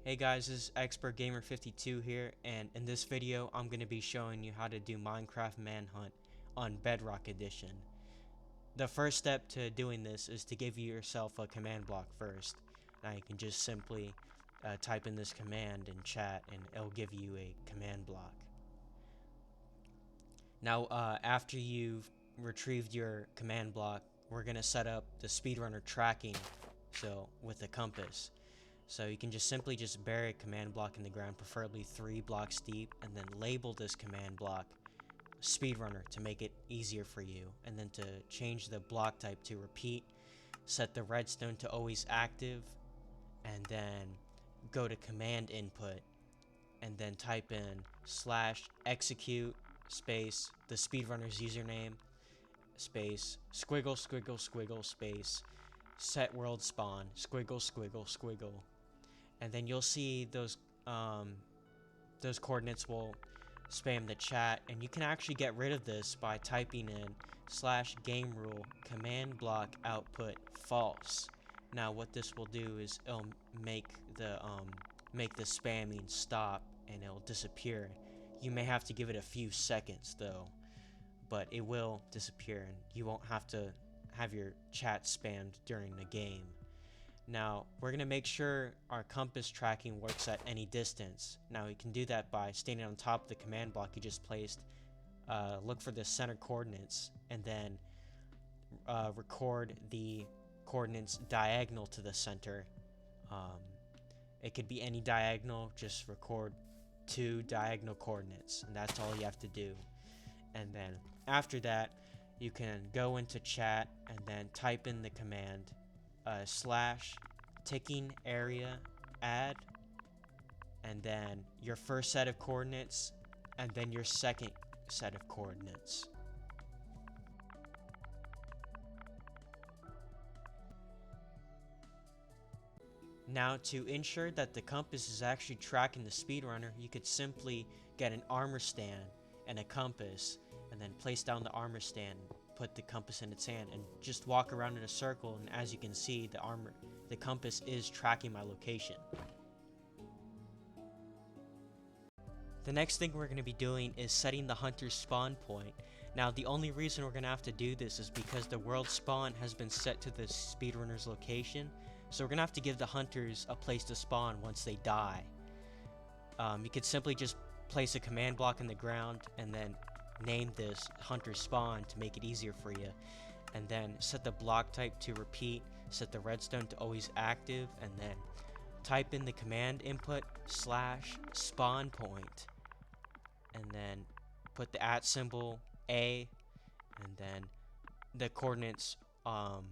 Hey guys, this is Expert Gamer 52 here, and in this video I'm going to be showing you how to do Minecraft Manhunt on Bedrock Edition. The first step to doing this is to give yourself a command block first. Now you can just simply type in this command in chat and it'll give you a command block. Now after you've retrieved your command block, we're going to set up the Speedrunner Tracking, so with a compass. So you can simply bury a command block in the ground, preferably 3 blocks deep, and then label this command block Speedrunner to make it easier for you. And then to change the block type to repeat, set the redstone to always active, and then go to command input, and then type in /execute space the speedrunner's username space squiggle squiggle squiggle space set world spawn squiggle squiggle squiggle. And then you'll see those coordinates will spam the chat, and you can actually get rid of this by typing in /game rule command block output false. Now what this will do is it'll make the spamming stop and it'll disappear. You may have to give it a few seconds though, but it will disappear and you won't have to have your chat spammed during the game. Now, we're going to make sure our compass tracking works at any distance. Now, you can do that by standing on top of the command block you just placed. Look for the center coordinates, and then record the coordinates diagonal to the center. It could be any diagonal, just record 2 diagonal coordinates, and that's all you have to do. And then, after that, you can go into chat and then type in the command /ticking area add, and then your first set of coordinates, and then your second set of coordinates. Now, to ensure that the compass is actually tracking the speedrunner, you could simply get an armor stand and a compass, and then place down the armor stand, put the compass in its hand, and just walk around in a circle. And as you can see, the compass is tracking my location. The next thing we're going to be doing is setting the hunter's spawn point. Now, the only reason we're going to have to do this is because the world spawn has been set to the speedrunner's location, so we're going to have to give the hunters a place to spawn once they die. You could simply just place a command block in the ground and then name this hunter spawn to make it easier for you, and then set the block type to repeat, set the redstone to always active, and then type in the command input /spawnpoint, and then put the @A, and then the coordinates on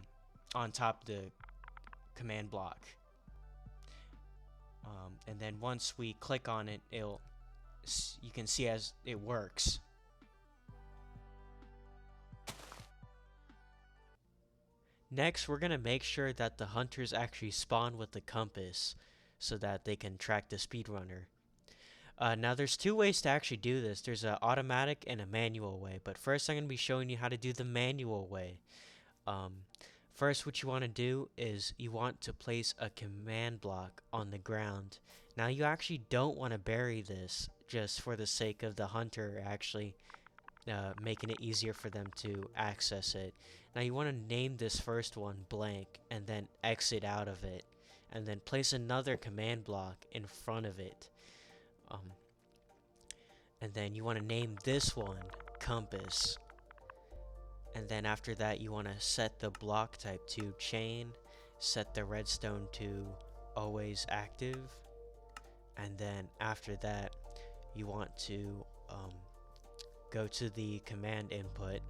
top of the command block. And then once we click on it, you can see as it works. Next, we're going to make sure that the hunters actually spawn with the compass so that they can track the speedrunner. Now, there's 2 ways to actually do this. There's an automatic and a manual way, but first I'm going to be showing you how to do the manual way. First, what you want to do is you want to place a command block on the ground. Now, you actually don't want to bury this just for the sake of the hunter actually making it easier for them to access it. Now you want to name this first one blank and then exit out of it, and then place another command block in front of it, and then you want to name this one compass, and then after that you want to set the block type to chain, set the redstone to always active, and then after that you want to go to the command input,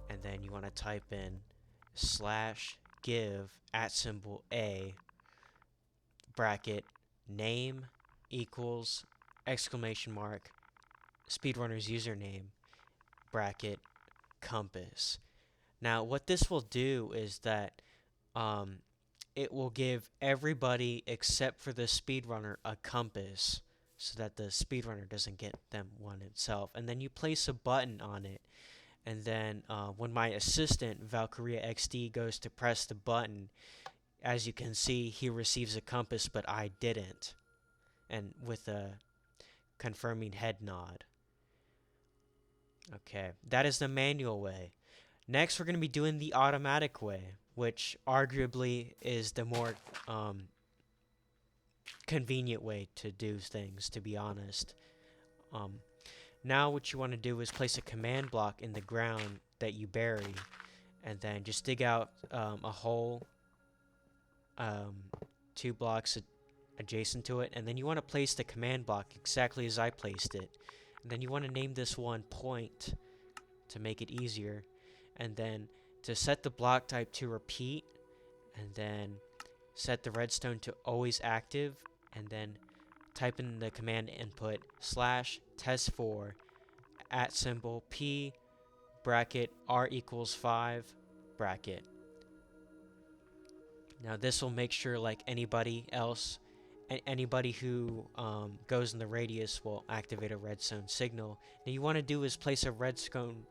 and then you want to type in /give @A bracket name equals exclamation mark speedrunner's username bracket compass. Now what this will do is that it will give everybody except for the speedrunner a compass, so that the speedrunner doesn't get them one himself. And then you place a button on it, and then when my assistant Valkyria XD goes to press the button, as you can see, he receives a compass, but I didn't. and with a confirming head nod. Okay, that is the manual way. Next, we're going to be doing the automatic way, which arguably is the more convenient way to do things, to be honest. Um, Now what you want to do is place a command block in the ground that you bury, and then just dig out a hole 2 blocks adjacent to it, and then you want to place the command block exactly as I placed it. And then you want to name this one point to make it easier, and then to set the block type to repeat, and then set the redstone to always active, and then type in the command input /test4 @p bracket r equals 5 bracket. Now this will make sure like anybody else, anybody who goes in the radius will activate a redstone signal. Now you want to do is place a redstone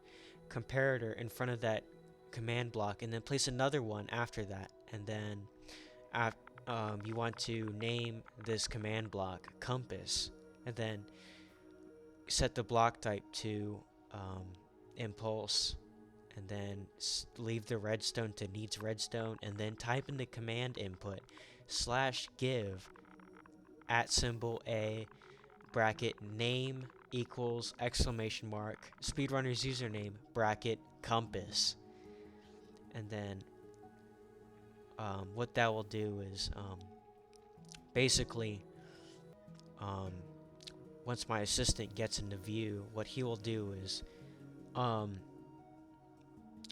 comparator in front of that command block, and then place another one after that, and then you want to name this command block compass, and then set the block type to impulse, and then leave the redstone to needs redstone, and then type in the command input /give @a bracket name equals exclamation mark speedrunner's username bracket compass. And then what that will do is basically once my assistant gets into view, what he will do is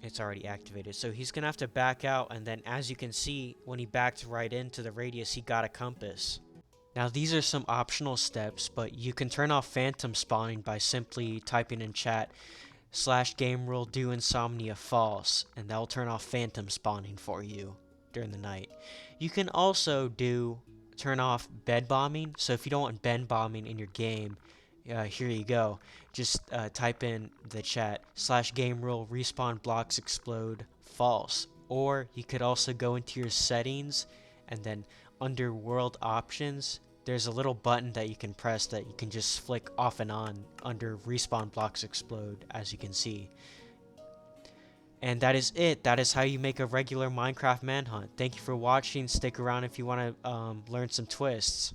it's already activated, so he's gonna have to back out, and then as you can see, when he backed right into the radius, he got a compass. Now these are some optional steps, but you can turn off phantom spawning by simply typing in chat /game rule do insomnia false, and that will turn off phantom spawning for you during the night. You can also turn off bed bombing, so if you don't want bed bombing in your game, here you go. Just type in the chat /game rule respawn blocks explode false, or you could also go into your settings, and then under world options there's a little button that you can press that you can just flick off and on under respawn blocks explode, as you can see. And that is it. That is how you make a regular Minecraft Manhunt. Thank you for watching. Stick around if you want to learn some twists.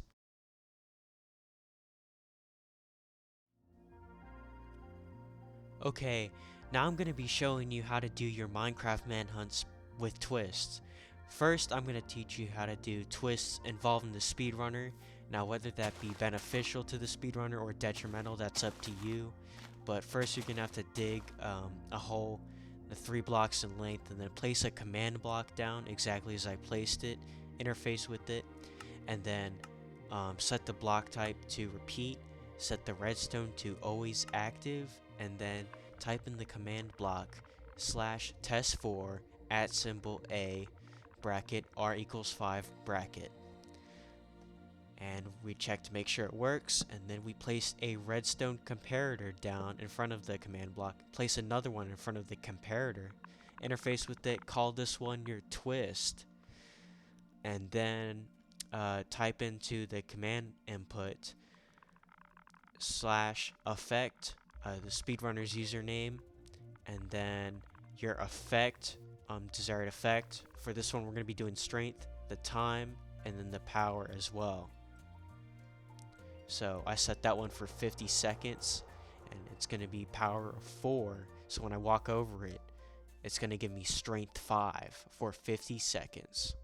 Okay, now I'm going to be showing you how to do your Minecraft Manhunts with twists. First, I'm going to teach you how to do twists involving the speedrunner. Now, whether that be beneficial to the speedrunner or detrimental, that's up to you. But first, you're going to have to dig a hole 3 blocks in length, and then place a command block down exactly as I placed it, interface with it, and then set the block type to repeat, set the redstone to always active, and then type in the command block /test4 @a bracket r equals 5 bracket. And we check to make sure it works, and then we place a redstone comparator down in front of the command block, place another one in front of the comparator, interface with it, call this one your twist, and then type into the command input /effect the speedrunner's username, and then your effect, desired effect. For this one we're going to be doing strength, the time, and then the power as well. So I set that one for 50 seconds, and it's going to be power of 4, so when I walk over it, it's going to give me strength 5 for 50 seconds.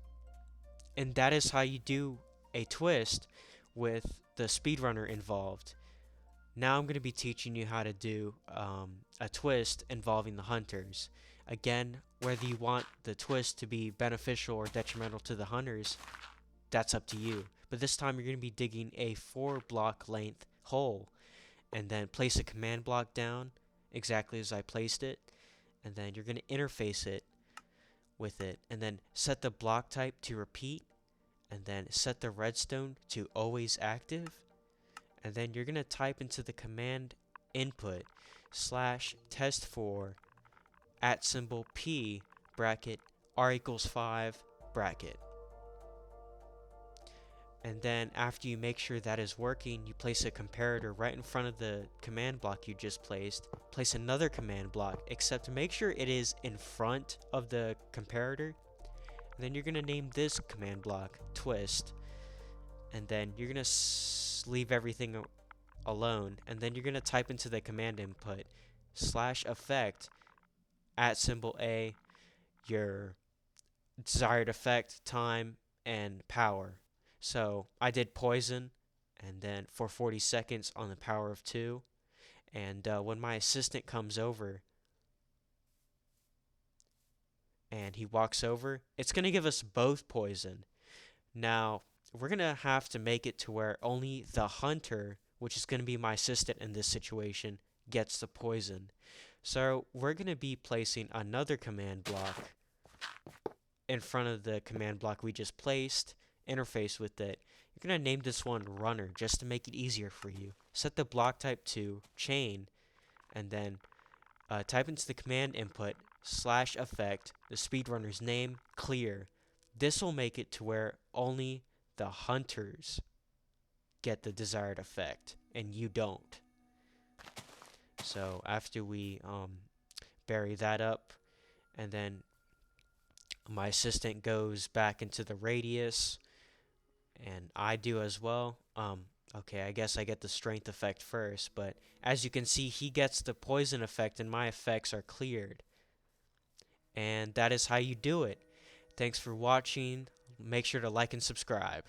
And that is how you do a twist with the speedrunner involved. Now I'm going to be teaching you how to do a twist involving the hunters. Again, whether you want the twist to be beneficial or detrimental to the hunters, that's up to you. But this time you're going to be digging a 4 block length hole, and then place a command block down exactly as I placed it, and then you're going to interface it with it, and then set the block type to repeat, and then set the redstone to always active, and then you're going to type into the command input /test4 @p bracket r equals 5 bracket. And then after you make sure that is working, you place a comparator right in front of the command block you just placed. Place another command block, except make sure it is in front of the comparator. And then you're going to name this command block twist. And then you're going to leave everything alone. And then you're going to type into the command input /effect @A your desired effect, time, and power. So I did poison, and then for 40 seconds on the power of 2. And when my assistant comes over and he walks over, it's going to give us both poison. Now, we're going to have to make it to where only the hunter, which is going to be my assistant in this situation, gets the poison. So we're going to be placing another command block in front of the command block we just placed, interface with it. You're going to name this one runner just to make it easier for you. Set the block type to chain, and then type into the command input /effect the speedrunner's name clear. This will make it to where only the hunters get the desired effect and you don't. So after we bury that up, and then my assistant goes back into the radius, and I do as well. Okay, I guess I get the strength effect first, but as you can see, he gets the poison effect and my effects are cleared. And that is how you do it. Thanks for watching. Make sure to like and subscribe.